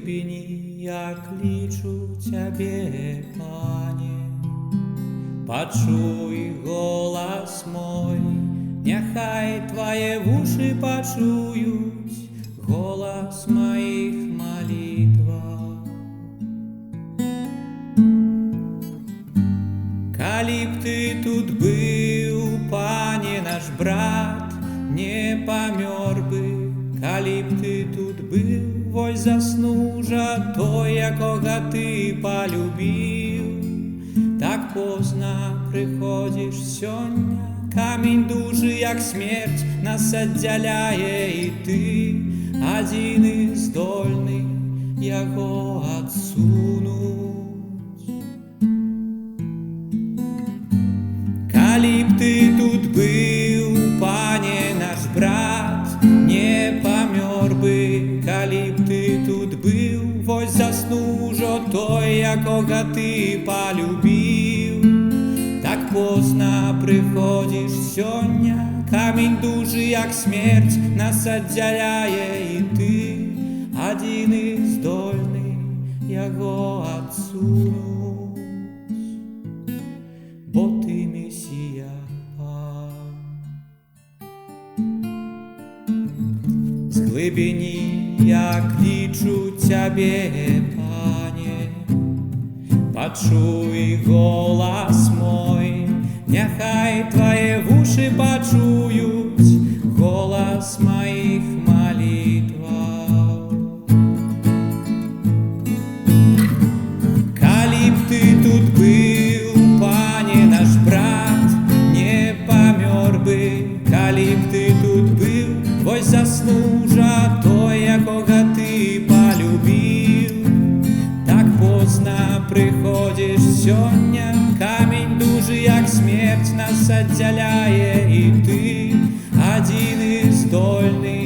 глыбіні я клічу Цябе, Пане. Пачуй голас мой, няхай Твае вушы пачуюць голас маіх малітваў. Калі б Ты тут быў, Пане наш брат, не памёр бы. Калі б Ты тут быў, вось заснуў жа той, якога Ты палюбіў. Так позна прыходзіш сёння, камень дужы, як смерць, нас аддзяляе, і Ты адзіны здольны яго адсунуць. Калі б Ты тут быў, Пане наш брат, не памёр бы. Калі б Ты тут быў, вось заснуў ужо той, якога Ты палюбіў. Так позна прыходзіш сёння, камень дужы, як смерць, нас аддзяляе, і Ты адзіны здольны яго адсунуць. Бо Ты Месія, Пан. З глыбіні я клічу Цябе, Пане. Пачуй голас мой, няхай Твае вушы пачуюць голас маіх малітваў. Калі б Ты тут быў, Пане наш брат, не памёр бы. Калі б Ты тут быў, вось заснуў жа той, якога Ты палюбіў. Так позна прыходзіш сёння, камень дужы, як смерць, нас аддзяляе, і Ты адзіны здольны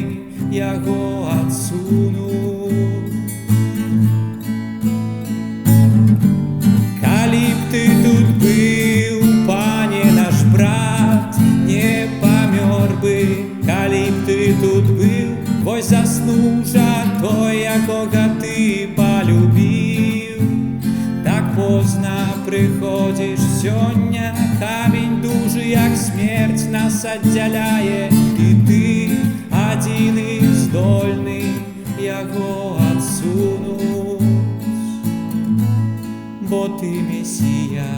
яго адсунуць. Калі б Ты тут быў, Пане наш брат, не памёр бы. Калі б Ты тут быў, вось заснуў жа той, якога Ты палюбіў. Так позна прыходзіш сёння, камень дужы, як смерць, нас аддзяляе, і Ты адзіны здольны яго адсунуць. Бо Ты Месія,